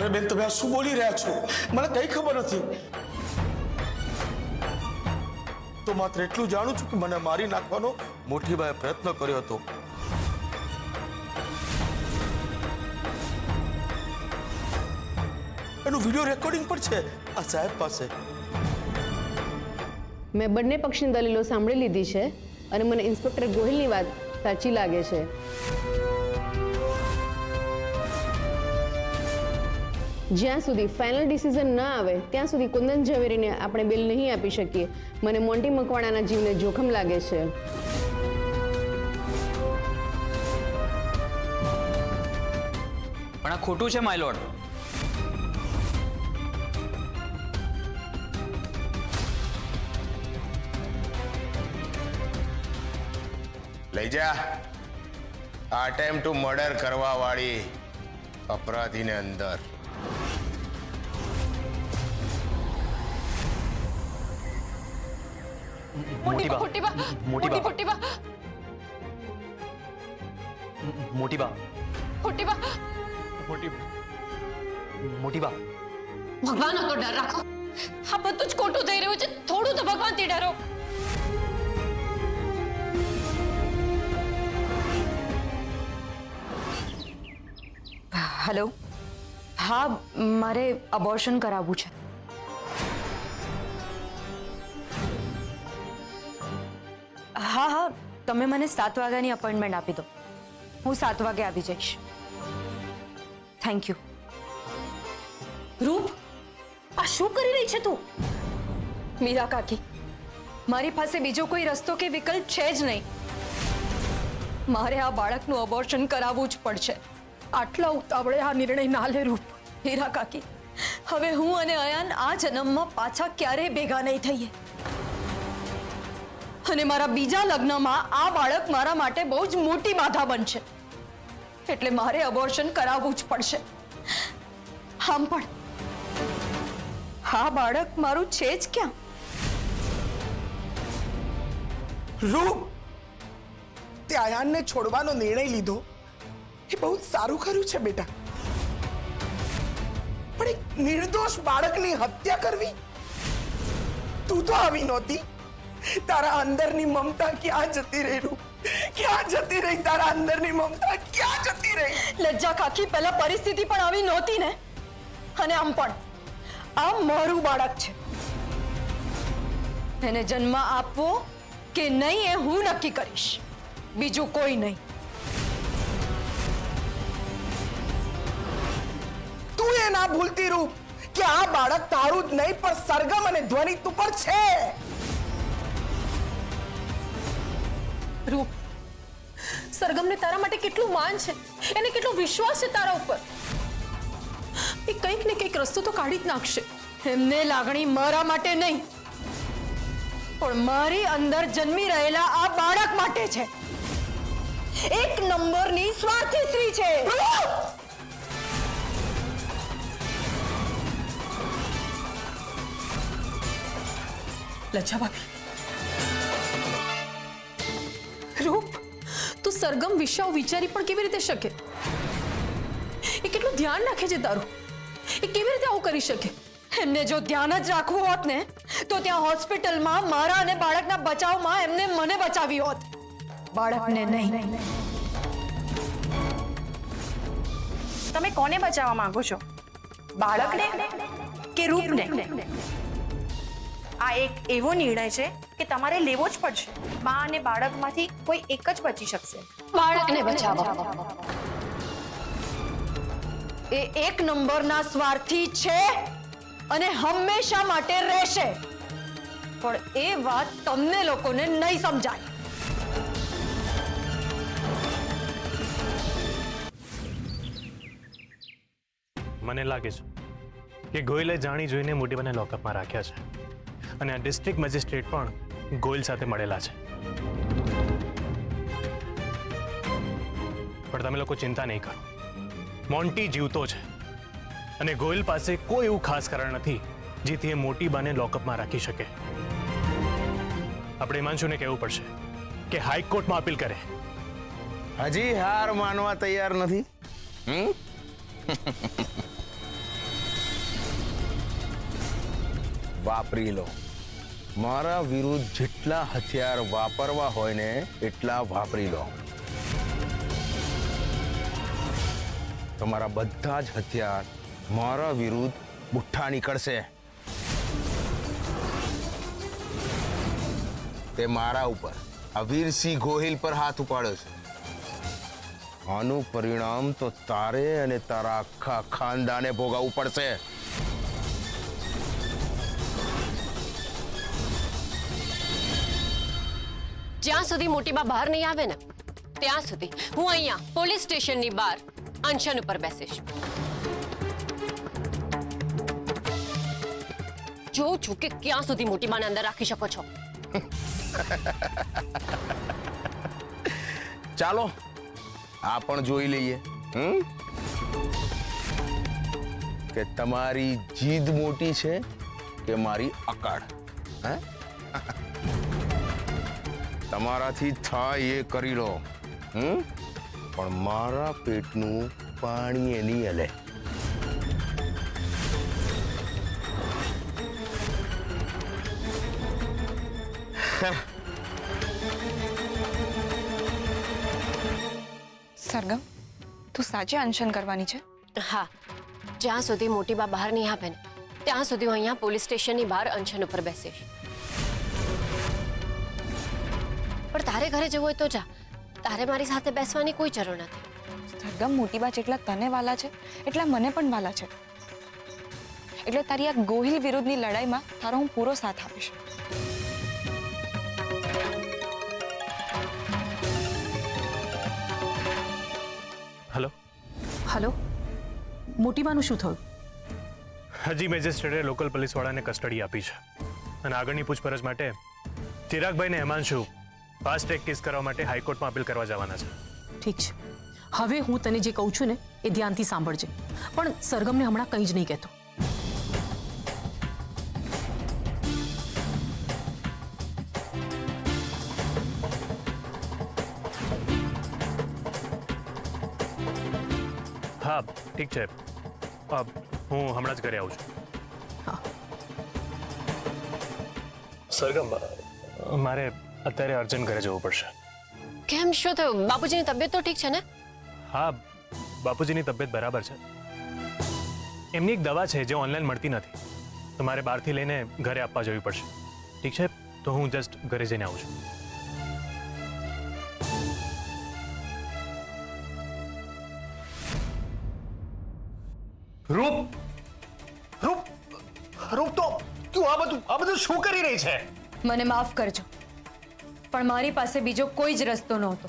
અરે બેન, તમે આ શું બોલી રહ્યા છો? મને કઈ ખબર નથી. તો માત્ર એટલું જાણું છું કે મને મારી નાખવાનો મોટીબાએ પ્રયત્ન કર્યો હતો. એનું વિડિયો રેકોર્ડિંગ પણ છે આ સાહેબ પાસે. મેં બંને પક્ષની દલીલો સાંભળી લીધી છે અને મને ઇન્સ્પેક્ટર ગોહિલની વાત સાચી લાગે છે. જ્યાં સુધી ફાઇનલ ડિસિઝન ન આવે ત્યાં સુધી કુંદન ઝવેરીને આપણે બેલ નહીં આપી શકીએ. મને મોન્ટી મકવાણાના જીવને જોખમ લાગે છે. પણ આ ખોટું છે માય લોર્ડ. લઈ જા આ અટેમ્પ્ટ ટુ મર્ડર કરવા વાળી અપરાધીને અંદર. મોટી બા મોટી બા મોટી બા મોટી બા મોટી બા મોટી બા ભગવાનનો તો ડર રાખો. આ બધું જ ખોટું થઈ રહ્યું છે. થોડું તો ભગવાનથી ડરો. હેલો, હા મારે અબોર્શન કરાવવું છે. હા હા, તમે મને 7 વાગ્યાની અપોઇન્ટમેન્ટ આપી દો. હું 7 વાગે આવી જઈશ. Thank you. રૂપ, આ શું કરી રહી છે તું? મીરા કાકી, મારી પાસે બીજો કોઈ રસ્તો કે વિકલ્પ છે જ નહીં. મારે આ બાળકનું અબોર્શન કરાવવું જ પડશે. આટલા ઉતાવળે આ નિર્ણય ના લે રૂપ. હીરા કાકી, હવે હું અને અયાન આ જન્મમાં પાછા ક્યારેય ભેગા નહીં થઈએ. અને મારા બીજા લગ્નમાં આ બાળક મારા માટે બહુ જ મોટી બાધા બનશે. એટલે મારે અબોર્શન કરાવવું જ પડશે. આમ પણ આ બાળક મારું છે જ ક્યાં? રૂપ, તે આયાનને છોડવાનો નિર્ણય લીધો એ બહુ સારું કર્યું છે બેટા. પણ એક નિર્દોષ બાળકની હત્યા કરવી, તું તો આવી નહોતી. તારા અંદરની મમતા ક્યાં જતી રહી રૂપ? ક્યાં જતી રહી તારા અંદરની મમતા? ક્યાં જતી રહી? લજ્જા કાકી, પહેલા પરિસ્થિતિ પણ આવી નહોતી ને. અને આમ પણ આ મારું બાળક છે. એને જન્મ આપવો કે નહીં એ હું નક્કી કરીશ, બીજું કોઈ નહીં. તું એ ના ભૂલતી રૂપ કે આ બાળક તારું જ નહીં પણ સરગમ અને ધ્વનિ તું પર છે. રૂપ, સરગમને તારા માટે કેટલું માન છે, એને કેટલો વિશ્વાસ છે તારા ઉપર. એ કંઈક ને કંઈક રસ્તો તો કાઢી જ નાખશે. એમને લાગણી મારા માટે નહીં પણ મારી અંદર જન્મી રહેલા આ બાળક માટે છે. એક નંબરની સ્વાર્થી સ્ત્રી છે. લજ્જા ભાભી, રૂપ, તું સરગમ વિશે આવું વિચારી પણ કેવી રીતે શકે? એ કેટલું ધ્યાન રાખે છે તારું. એ કેવી રીતે આવું કરી શકે? એમને જો ધ્યાન જ રાખવું હોત ને તો ત્યાં હોસ્પિટલમાં મારા અને બાળકના બચાવમાં એમને મને બચાવી હોત, બાળકને નહીં. તમે કોને બચાવવા માંગો છો? બાળકને કે રૂપને? આ એક એવો નિર્ણય છે કે તમારે લેવો જ પડશે. માં અને બાળકમાંથી કોઈ એક જ બચી શકશે. બાળકને બચાવો. એ એક નંબરના સ્વાર્થી છે અને હંમેશા માટે રહેશે. પણ એ વાત તમને લોકોને નહીં સમજાય. મને લાગે છે કે ગોયલે જાણી જોઈને મોટીબાને લોકઅપમાં રાખ્યા છે અને આ ડિસ્ટ્રિક્ટ મેજિસ્ટ્રેટ પણ ગોયલ સાથે મળેલા છે. પણ તમે લોકો ચિંતા નહીં કરો, મોન્ટી જીવતો છે અને ગોયલ પાસે કોઈ એવું ખાસ કારણ નથી જેથી એ મોટીબાને લોકઅપમાં રાખી શકે. આપણે હિમાંશુને કહેવું પડશે કે હાઈકોર્ટમાં અપીલ કરે. હજી હાર માનવા તૈયાર નથી? વાપરી લો. મારા વિરુદ્ધ જેટલા હથિયાર વાપરવા હોય ને એટલા વાપરી લો. તમારા બધા જ હથિયાર મારા વિરુદ્ધ બુઠ્ઠા નીકળશે. તે મારા ઉપર આ વીરસિંહ ગોહિલ પર હાથ ઉપાડ્યો છે. આનું પરિણામ તો તારે અને તારા આખા ખાનદાને ભોગવવું પડશે. જ્યાં સુધી મોટીબા બહાર નહીં આવે ને ત્યાં સુધી હું અહીંયા પોલીસ સ્ટેશનની બહાર અનશન ઉપર બેસીશ. જોઉં છું કે ક્યાં સુધી મોટીબાને અંદર રાખી શકો છો. ચાલો આ પણ જોઈ લઈએ કે તમારી જીદ મોટી છે કે મારી અકાળ. હે તમારાથી થાય એ કરી લો. પણ મારા પેટનું પાણી એ નહીં હલે. સરગમ, તું સાચે અનશન કરવાની છે? હા, જ્યાં સુધી મોટીબા બહાર નહીં આવે ને ત્યાં સુધી હું અહીંયા પોલીસ સ્ટેશનની બહાર અનશન ઉપર બેસીશ. પણ તારે ઘરે જવું હોય તો જા. તારે મારી સાથે બેસવાની કોઈ જરૂર નથી. સરગમ, મોટીબા જેટલા તને વાલા છે એટલા મને પણ વાલા છે. એટલે તારી આ ગોહિલ વિરુદ્ધની લડાઈમાં તારો હું પૂરો સાથ આપીશ. હલો. હલો, મોટીબાનું શું થયું? હજી મેજિસ્ટ્રેટે લોકલ પોલીસવાળાને કસ્ટડી આપી છે અને આગળની પૂછપરછ માટે ચિરાગભાઈને હેમાંશુ ફાસ્ટ ટ્રેક કેસ કરવા માટે હાઈકોર્ટમાં અપીલ કરવા જવાના છે. ઠીક છે, હવે હું તને જે કહું છું ને એ ધ્યાનથી સાંભળજે, પણ સરગમને હમણાં કંઈ જ નહીં કહેતો. હા ઠીક છે, હું હમણાં જ ઘરે આવું છું. હા. સરગમ, મારે અત્યારે અર્જન્ટ ઘરે જવું પડશે. કેમ, શું થયું? બાપુજીની તબિયત તો ઠીક છે ને? હા, બાપુજીની તબિયત બરાબર છે. એમની એક દવા છે જે ઓનલાઈન મળતી નથી, તો મારે બહારથી લઈને ઘરે આપવા જવી પડશે. ઠીક છે, તો હું જસ્ટ ઘરે જઈને આવું છું. રૂપ, રૂપ, રૂપ, તો તું આ બધું શું કરી રહી છે? મને માફ કરજો, પણ મારી પાસે બીજો કોઈ જ રસ્તો નહોતો.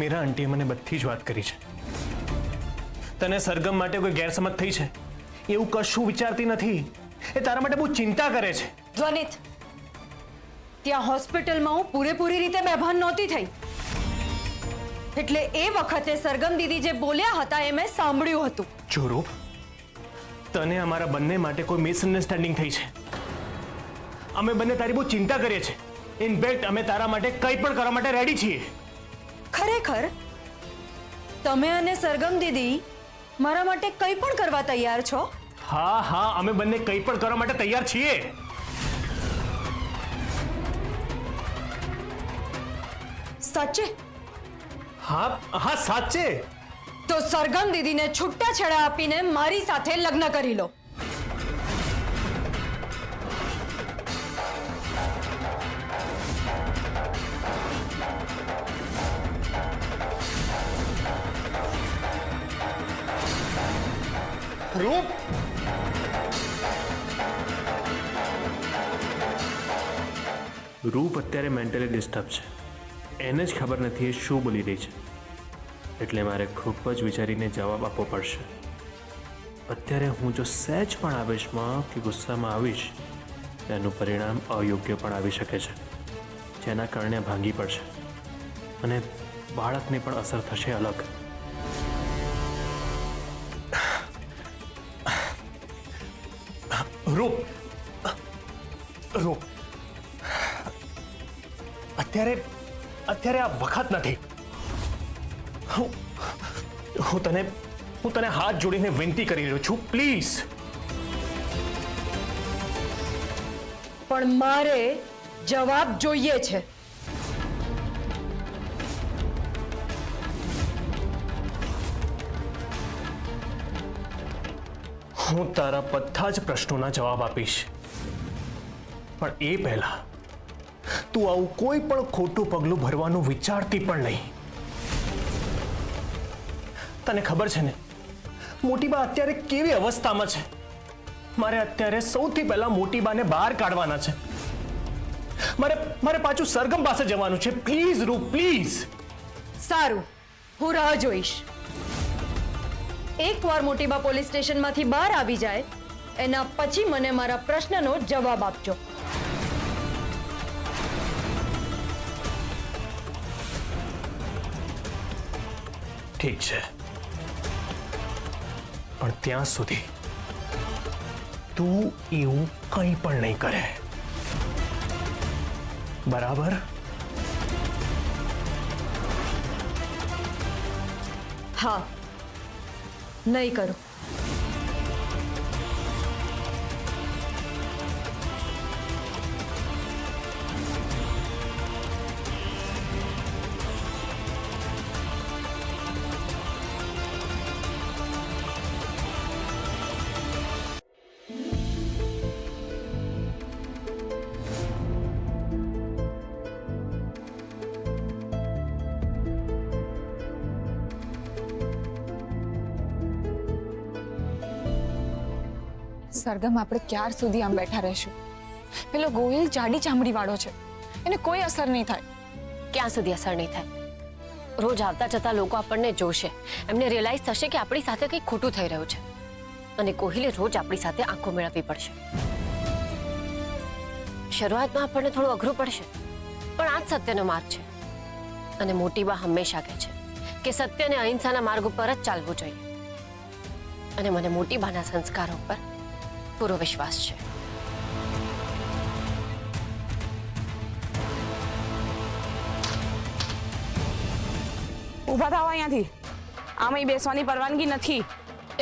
મીરા આંટીએ મને બધી જ વાત કરી છે. તને સરગમ માટે કોઈ ગેરસમજ થઈ છે એવું કશું વિચારતી નથી. એ તારા માટે બહુ ચિંતા કરે છે. ધ્વનિત, ત્યાં હોસ્પિટલમાં હું પૂરેપૂરી રીતે બેભાન નહોતી થઈ. એટલે એ વખતે સરગમ દીદી જે બોલ્યા હતા એ મેં સાંભળ્યું હતું. જો રૂપ, તને અમારા બંને માટે કોઈ મિસઅન્ડરસ્ટેન્ડિંગ થઈ છે. અમે બંને તારી બહુ ચિંતા કરીએ છીએ. ઇનફેક્ટ અમે તારા માટે કંઈ પણ કરવા માટે રેડી છીએ. ખરેખર તમે અને સરગમ દીદી મારા માટે કંઈ પણ કરવા તૈયાર છો? હા હા, અમે બંને કંઈ પણ કરવા માટે તૈયાર છીએ. સાચે? હા હા, સાચે. તો સરગમ દીદીને છૂટાછેડા આપીને મારી સાથે લગ્ન કરી લો. રૂપ, રૂપ અત્યારે મેન્ટલી ડિસ્ટર્બ છે. એને જ ખબર નથી એ શું બોલી રહી છે. એટલે મારે ખૂબ જ વિચારીને જવાબ આપવો પડશે. અત્યારે હું જો સહેજ પણ આવેશમાં કે ગુસ્સામાં આવીશ તેનું પરિણામ અયોગ્ય પણ આવી શકે છે, જેના કારણે ભાંગી પડશે અને બાળકને પણ અસર થશે અલગ. રૂપ, રૂપ, અત્યારે આ વખત નથી. હું તને હાથ જોડીને વિનંતી કરી રહ્યો છું, પ્લીઝ. પણ મારે જવાબ જોઈએ છે. હું તારા બધા જ પ્રશ્નોના જવાબ આપીશ, પણ એ પહેલા તું આવું કોઈ પણ ખોટું પગલું ભરવાનું વિચારતી પણ નહીં. તને ખબર છે ને મોટીબા અત્યારે કેવી અવસ્થામાં છે? મારે અત્યારે સૌથી પહેલા મોટીબાને બહાર કાઢવાના છે. મારે પાછું સરગમ પાસે જવાનું છે. પ્લીઝ રૂપ, પ્લીઝ. સારું, હું રાહ જોઈશ. એકવાર મોટીબા પોલીસ સ્ટેશનમાંથી બહાર આવી જાય એના પછી મને મારા પ્રશ્નનો જવાબ આપજો. ઠીક છે, પણ ત્યાં સુધી તું એવું કંઈ પણ નહીં કરે, બરાબર? હા, નહીં કરું. સરગમ, આપણે ક્યાર સુધી આમ બેઠા રહેશું? પેલો ગોહિલ જાડી ચામડી વાળો છે, એને કોઈ અસર નહીં થાય. ક્યાં સુધી અસર નહીં થાય? રોજ આવતા જતા લોકો આપણને જોશે, એમને રિયલાઇઝ થશે કે આપણી સાથે કંઈક ખોટું થઈ રહ્યું છે, અને કોહિલે રોજ આપણી સાથે આંખો મેળવવી પડશે. શરૂઆતમાં આપણને થોડું અઘરું પડશે, પણ આ જ સત્યનો માર્ગ છે. અને મોટીબા હંમેશા કહે છે કે સત્ય અને અહિંસાના માર્ગ ઉપર જ ચાલવું જોઈએ, અને મને મોટીબાના સંસ્કારો પર પૂરો વિશ્વાસ છે. ઊભા થાઓ અહીંયાથી. આમાં બેસવાની પરવાનગી નથી.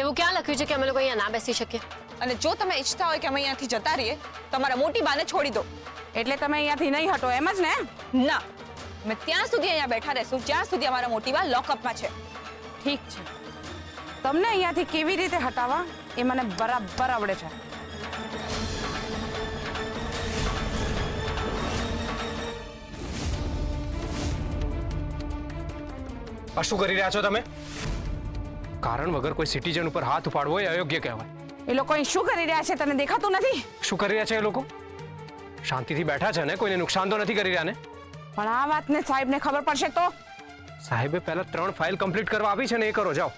એવું ક્યાં લખ્યું છે કે અમે લોકો અહીંયા ના બેસી શકીએ? અને જો તમે ઈચ્છતા હોય કે અમે અહીંયાથી જતા રહીએ, તમારા મોટી બાને છોડી દો. એટલે તમે અહીંયાથી નહીં હટો, એમ જ ને? ના, અમે ત્યાં સુધી અહીંયા બેઠા રહેશું જ્યાં સુધી અમારા મોટી બા લોકઅપમાં છે. ઠીક છે, તમને અહીંયાથી કેવી રીતે હટાવવા એ મને બરાબર આવડે છે. આ શું કરી રહ્યા છો તમે? કારણ વગર કોઈ સિટીઝન ઉપર હાથ ઉપાડવો એ અયોગ્ય કહેવાય. એ લોકો અહીં શું કરી રહ્યા છે તને દેખાતું નથી? શું કરી રહ્યા છે એ લોકો? શાંતિથી બેઠા છે ને, કોઈને નુકસાન તો નથી કરી રહ્યા ને? પણ આ વાતને સાહેબને ખબર પડશે તો? સાહેબે પહેલા 3 ફાઇલ કમ્પ્લીટ કરવા આપી છે ને, એ કરો, જાઓ.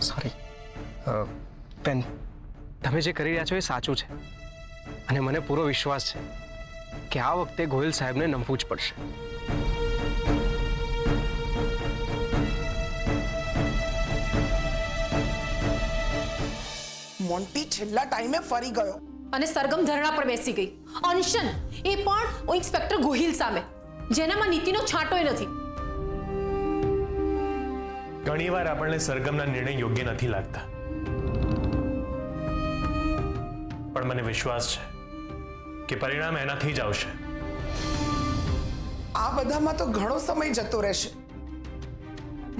સોરી પેન, તમે જે કરી રહ્યા છો એ સાચું છે, અને મને પૂરો વિશ્વાસ છે કે આ વખતે ગોહિલ સાહેબને નમવું જ પડશે. મોન્ટી છેલ્લા ટાઈમે ફરી ગયો અને સરગમ ધરણા પર બેસી ગઈ. અનશન, એ પણ ઇન્સ્પેક્ટર ગોહિલ સામે, જેનામાં નીતિનો છાંટોય નથી. ઘણીવાર આપણને સરગમના નિર્ણય યોગ્ય નથી લાગતા, પણ મને વિશ્વાસ છે કે પરિણામ એનાથી જ આવશે. આ બધામાં તો ઘણો સમય જતો રહેશે.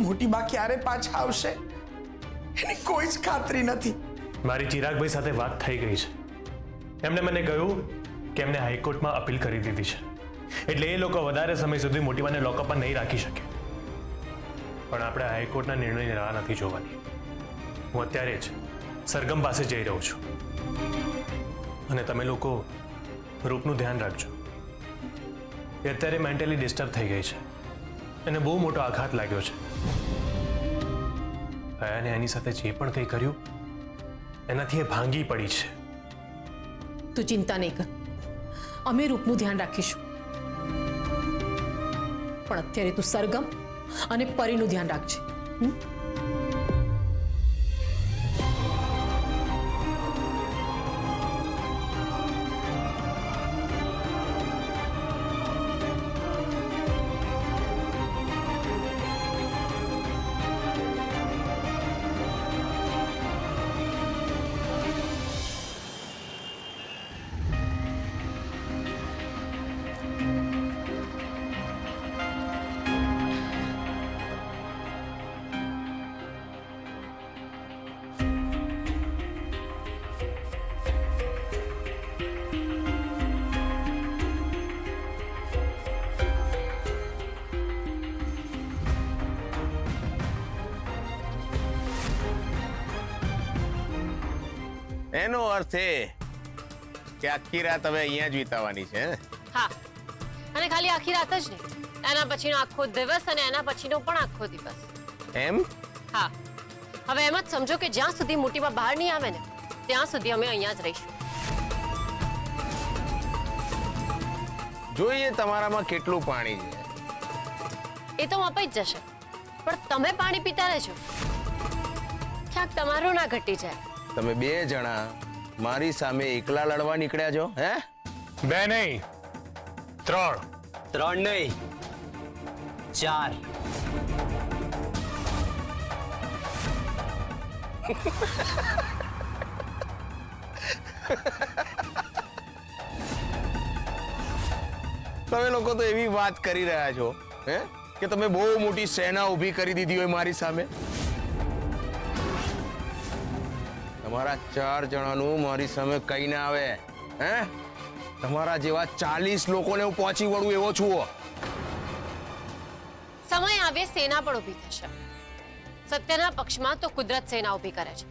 મોટી બા ક્યારે પાછા આવશે એની કોઈ જ ખાતરી નથી. મારી ચિરાગભાઈ સાથે વાત થઈ ગઈ છે. એમણે મને કહ્યું કે એમને હાઈકોર્ટમાં અપીલ કરી દીધી છે, એટલે એ લોકો વધારે સમય સુધી મોટીબાને લોકઅપમાં નહીં રાખી શકે. પણ આપણે હાઈકોર્ટના નિર્ણયની રાહ નથી જોવાની. હું અત્યારે જ સરગમ પાસે જઈ રહ્યો છું, અને તમે લોકો રૂપનું ધ્યાન રાખજો. એ અત્યારે મેન્ટલી ડિસ્ટર્બ થઈ ગઈ છે, એને બહુ મોટો આઘાત લાગ્યો છે. અને એની સાથે જે પણ કંઈ કર્યું એનાથી એ ભાંગી પડી છે. તું ચિંતા નહીં કર, અમે રૂપનું ધ્યાન રાખીશું. પણ અત્યારે તું સરગમ અને પરીનું ધ્યાન રાખજે. એનો અર્થ એ કે આખી રાત હવે અહીંયા જ વિતાવવાની છે ને? હા, અને ખાલી આખી રાત જ નહીં, એના પછીનો આખો દિવસ અને એના પછીનો પણ આખો દિવસ. એમ? હા, હવે એમ જ સમજો કે જ્યાં સુધી મોટીબા બહાર નહીં આવે ને ત્યાં સુધી અમે અહીંયા જ રહીશું. જોઈએ તમારામાં કેટલું પાણી છે. એ તો મપાઈ જ જશે, પણ તમે પાણી પીતા રહેજો, ક્યાંક તમારું ના ઘટી જાય. તમે બે જણા મારી સામે એકલા લડવા નીકળ્યા છો હે? 2 નહીં 3. 3 નહીં 4. તમે લોકો તો એવી વાત કરી રહ્યા છો હે કે તમે બહુ મોટી સેના ઊભી કરી દીધી હોય મારી સામે. તમારા 4 જણાનું મારી સામે કઈ ના આવે હે? તમારા જેવા 40 લોકોને હું પહોંચી વળું એવો છું. સમય આવે સેના પણ ઊભી થશે. સત્યના પક્ષમાં તો કુદરત સેના ઊભી કરે છે.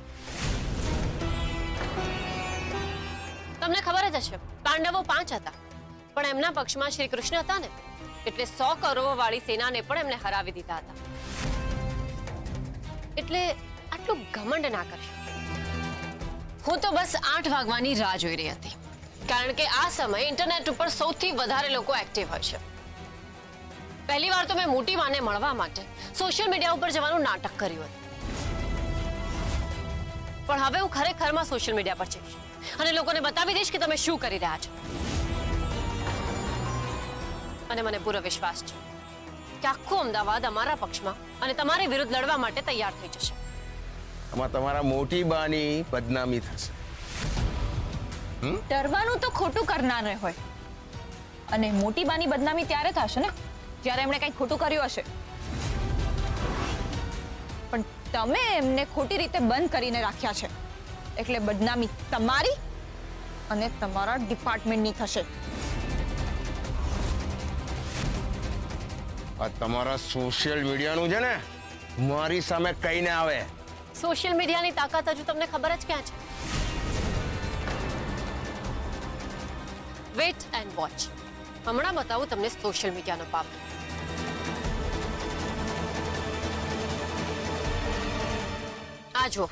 તમને ખબર જ હશે, પાંડવો 5 હતા, પણ એમના પક્ષમાં શ્રી કૃષ્ણ હતા ને, એટલે 100 કરોડ વાળી સેનાને પણ એમને હરાવી દીધા હતા. એટલે આટલું ઘમંડ ના કરશો. હું તો બસ 8 વાગવાની રાહ જોઈ રહી હતી, કારણ કે આ સમયે ઇન્ટરનેટ ઉપર સૌથી વધારે લોકો એક્ટિવ હોય છે. પહેલી વાર તો મેં મોટી માને મળવા માટે સોશિયલ મીડિયા ઉપર જવાનું નાટક કર્યું હતું, પણ હવે હું ખરેખરમાં સોશિયલ મીડિયા પર જઈશ અને લોકોને બતાવી દઈશ કે તમે શું કરી રહ્યા છો. અને મને પૂરો વિશ્વાસ છે કે આખું અમદાવાદ અમારા પક્ષમાં અને તમારી વિરુદ્ધ લડવા માટે તૈયાર થઈ જશે. આમાં તમારા મોટી બાની બદનામી થશે. ડરવાનું તો ખોટું કરનાર હોય, અને મોટી બાની બદનામી ત્યારે થશે ને જ્યારે એમણે કંઈ ખોટું કર્યું હશે. પણ તમે એમને ખોટી રીતે બંધ કરીને રાખ્યા છે, એટલે બદનામી તમારી અને તમારા ડિપાર્ટમેન્ટની થશે. આ તમારા સોશિયલ મીડિયાનું છે ને મારી સામે કઈ ના આવે. સોશિયલ મીડિયાની તાકાત હજુ તમને ખબર જ ક્યાં છે. Wait and watch. હમણાં બતાવું તમને સોશિયલ મીડિયાનો પાવર. આ જો,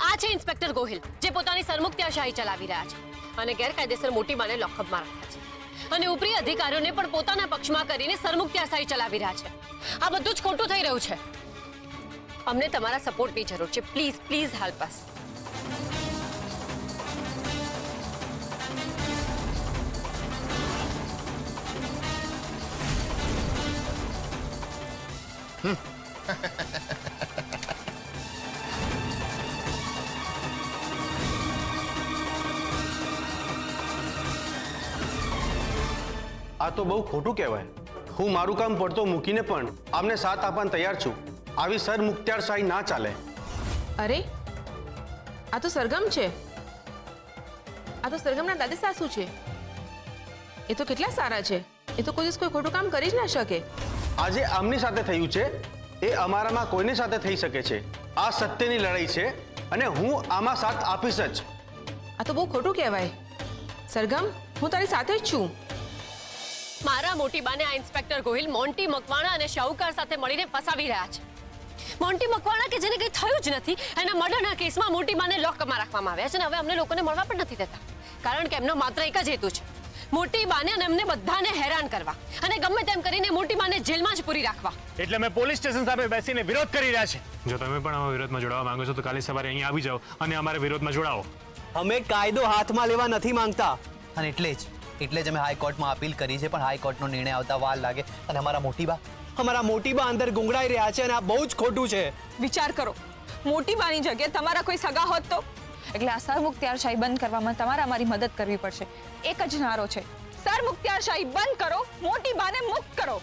આ છે ઇન્સ્પેક્ટર ગોહિલ, જે પોતાની સરમુખત્યારશાહી ચલાવી રહ્યા છે અને ગેરકાયદેસર મોટી બાને લોકઅપમાં રાખ્યા છે, અને ઉપરી અધિકારીઓને પણ પોતાના પક્ષમાં કરીને સરમુખત્યારશાહી ચલાવી રહ્યા છે. આ બધું જ ખોટું થઈ રહ્યું છે. અમને તમારા સપોર્ટની જરૂર છે. Please please help us. આ તો બહુ ખોટું કહેવાય. હું મારું કામ પડતો મૂકીને પણ આમને સાથ આપવા તૈયાર છું. આવી સરમુખત્યારશાહી ના ચાલે. અરે, આ તો સરગમ છે. આ તો સરગમના દાદી સાસુ છે. એ તો કેટલા સારા છે. એ તો કોઈ દિવસ કોઈ ખોટું કામ કરી જ ના શકે. આજે આમની સાથે થયું છે એ અમારામાં કોઈની સાથે થઈ શકે છે. આ સત્યની લડાઈ છે અને હું આમાં સાથ આપીશ જ. આ તો બહુ ખોટું કહેવાય. સરગમ, હું તારી સાથે જ છું. મારા મોટી બાને આ ઇન્સ્પેક્ટર ગોહિલ મોન્ટી મકવાણા અને શાહુકાર સાથે મળીને ફસાવી રહ્યા છે. મોન્ટી મકવાણા કે જેને કંઈ થયું જ નથી, એના મર્ડરના કેસમાં મોટી બાને લોકઅપમાં રાખવામાં આવ્યા છે અને હવે અમને લોકોને મળવા પણ નથી દેતા, કારણ કે એમનો માત્ર એક જ હેતુ છે, મોટી બાને અને અમને બધાને હેરાન કરવા અને ગમે તેમ કરીને મોટી બાને જેલમાં જ પૂરી રાખવા. એટલે અમે પોલીસ સ્ટેશન સામે બેસીને વિરોધ કરી રહ્યા છે. જો તમે પણ અમારા વિરોધમાં જોડાવા માંગો છો તો કાલે સવારે અહીંયા આવી જાઓ અને અમારા વિરોધમાં જોડાઓ. અમે કાયદો હાથમાં લેવા નથી માંગતા, અને એટલે જ અમે હાઈકોર્ટમાં અપીલ કરી છે, પણ હાઈકોર્ટનો નિર્ણય આવતા વાર લાગે અને અમારા મોટી બા અંદર ગુંગળાઈ રહ્યા છે અને આ બહુ જ ખોટું છે. વિચાર કરો, મોટી બાની જગ્યાએ તમારા કોઈ સગા હોત તો. એટલે આ સરમુખત્યારશાહી બંધ કરવામાં તમારે અમારી મદદ કરવી પડશે. એક જ નારો છે, સરમુખત્યારશાહી બંધ કરો, મોટી બાને મુક્ત કરો.